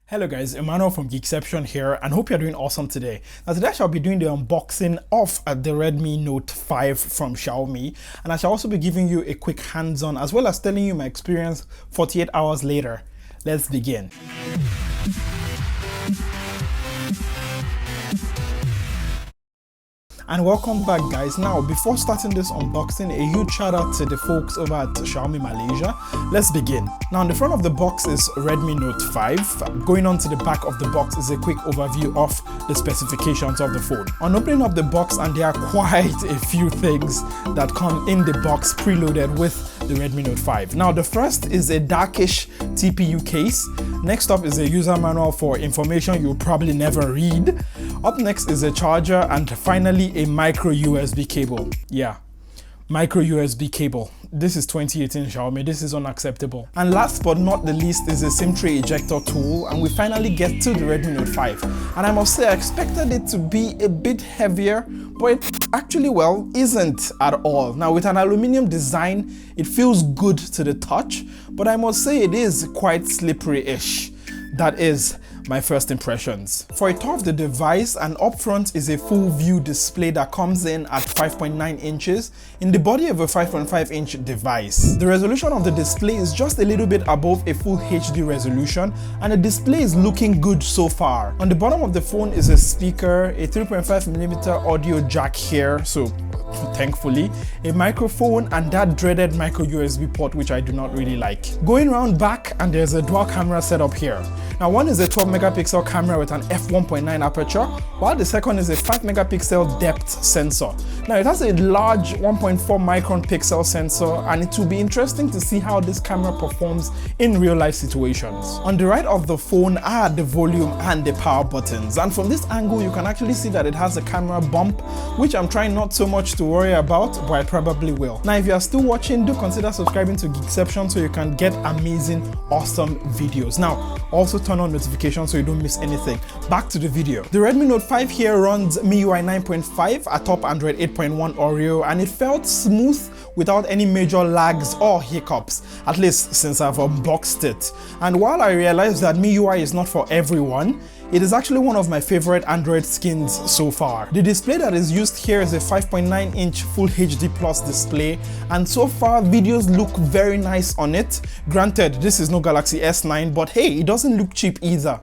Hello guys, Emmanuel from Geekception here and hope you're doing awesome today. Now today I shall be doing the unboxing of the Redmi Note 5 from Xiaomi, and I shall also be giving you a quick hands-on as well as telling you my experience 48 hours later. Let's begin. And welcome back guys. Now before starting this unboxing, a huge shout out to the folks over at Xiaomi Malaysia. Let's begin. Now on the front of the box is Redmi Note 5. Going on to the back of the box is a quick overview of the specifications of the phone. On opening up the box, and there are quite a few things that come in the box preloaded with the Redmi Note 5. Now the first is a darkish TPU case. Next up is a user manual for information you'll probably never read. Up next is a charger, and finally a micro USB cable. Yeah, micro USB cable. This is 2018 Xiaomi, this is unacceptable. And last but not the least is a SIM tray ejector tool, and we finally get to the Redmi Note 5. And I must say I expected it to be a bit heavier, but it actually, well, isn't at all. Now with an aluminium design, it feels good to the touch, but I must say it is quite slippery-ish. That is my first impressions. For a tour of the device, and up front is a full view display that comes in at 5.9 inches in the body of a 5.5 inch device. The resolution of the display is just a little bit above a full HD resolution, and the display is looking good so far. On the bottom of the phone is a speaker, a 3.5mm audio jack here, so thankfully, a microphone, and that dreaded micro USB port, which I do not really like. Going round back, and there's a dual camera setup here. Now one is a 12 megapixel camera with an f1.9 aperture, while the second is a 5 megapixel depth sensor. Now it has a large 1.4 micron pixel sensor, and it will be interesting to see how this camera performs in real life situations. On the right of the phone are the volume and the power buttons, and from this angle you can actually see that it has a camera bump, which I'm trying not so much to worry about, but I probably will. Now if you are still watching, do consider subscribing to Geekception so you can get amazing, awesome videos. Now also turn on notifications so you don't miss anything. Back to the video. The Redmi Note 5 here runs MIUI 9.5 atop Android 8.1 Oreo, and it felt smooth without any major lags or hiccups, at least since I've unboxed it. And while I realize that MIUI is not for everyone, it is actually one of my favorite Android skins so far. The display that is used here is a 5.9 inch Full HD Plus display, and so far videos look very nice on it. Granted, this is no Galaxy S9, but hey, it doesn't look cheap either.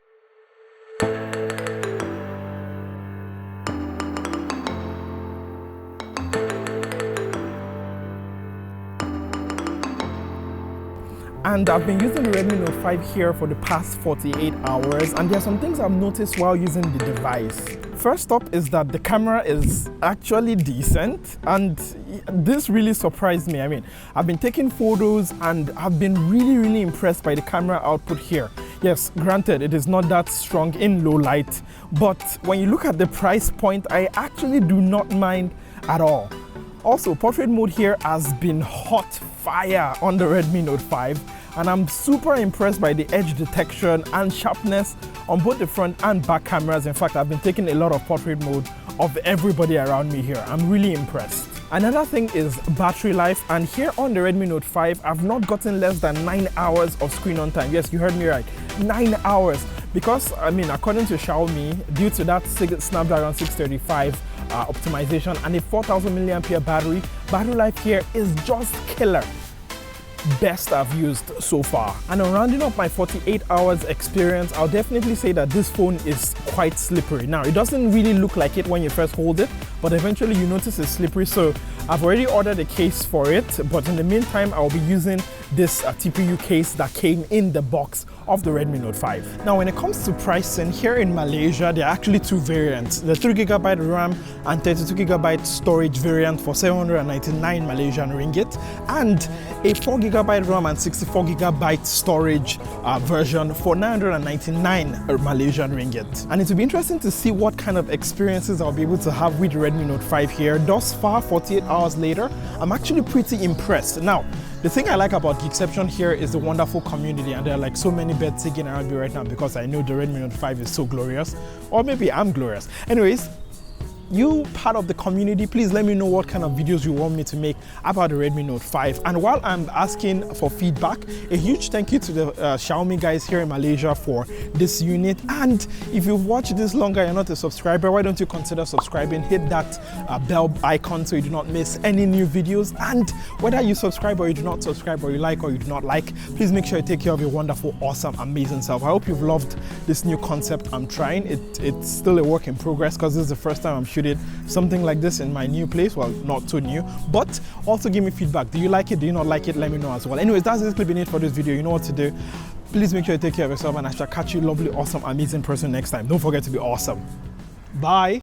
And I've been using the Redmi Note 5 here for the past 48 hours, and there are some things I've noticed while using the device. First up is that the camera is actually decent, and this really surprised me. I mean, I've been taking photos and I've been really impressed by the camera output here. Yes, granted, it is not that strong in low light, but when you look at the price point, I actually do not mind at all. Also, portrait mode here has been hot fire on the Redmi Note 5, and I'm super impressed by the edge detection and sharpness on both the front and back cameras. In fact, I've been taking a lot of portrait mode of everybody around me here. I'm really impressed. Another thing is battery life, and here on the Redmi Note 5, I've not gotten less than 9 hours of screen on time. Yes, you heard me right, 9 hours. Because, I mean, according to Xiaomi, due to that Snapdragon 635 optimization and a 4000 mAh battery life here is just killer. Best I've used so far. And on rounding up my 48 hours experience, I'll definitely say that this phone is quite slippery. Now, it doesn't really look like it when you first hold it, but eventually you notice it's slippery, so I've already ordered a case for it, but in the meantime, I'll be using this TPU case that came in the box of the Redmi Note 5. Now when it comes to pricing, here in Malaysia, there are actually two variants. The 3GB RAM and 32GB storage variant for 799 Malaysian ringgit, and a 4GB RAM and 64GB storage version for 999 Malaysian ringgit. And it will be interesting to see what kind of experiences I'll be able to have with the Redmi Note 5 here. Thus far, 48 hours later, I'm actually pretty impressed. Now, the thing I like about Geekception here is the wonderful community, and there are like so many beds singing around me right now because I know the Redmi Note 5 is so glorious, or maybe I'm glorious. Anyways, you part of the community, please let me know what kind of videos you want me to make about the Redmi Note 5. And while I'm asking for feedback, a huge thank you to the Xiaomi guys here in Malaysia for this unit. And if you've watched this longer, you're not a subscriber, why don't you consider subscribing? Hit that bell icon so you do not miss any new videos. And whether you subscribe or you do not subscribe, or you like or you do not like, please make sure you take care of your wonderful, awesome, amazing self. I hope you've loved this new concept I'm trying. It's still a work in progress because this is the first time I'm shooting something like this in my new place. Well, not too new, but also give me feedback. Do you like it? Do you not like it? Let me know as well. Anyways, that's basically been it for this video. You know what to do. Please make sure you take care of yourself, and I shall catch you lovely, awesome, amazing person next time. Don't forget to be awesome. Bye.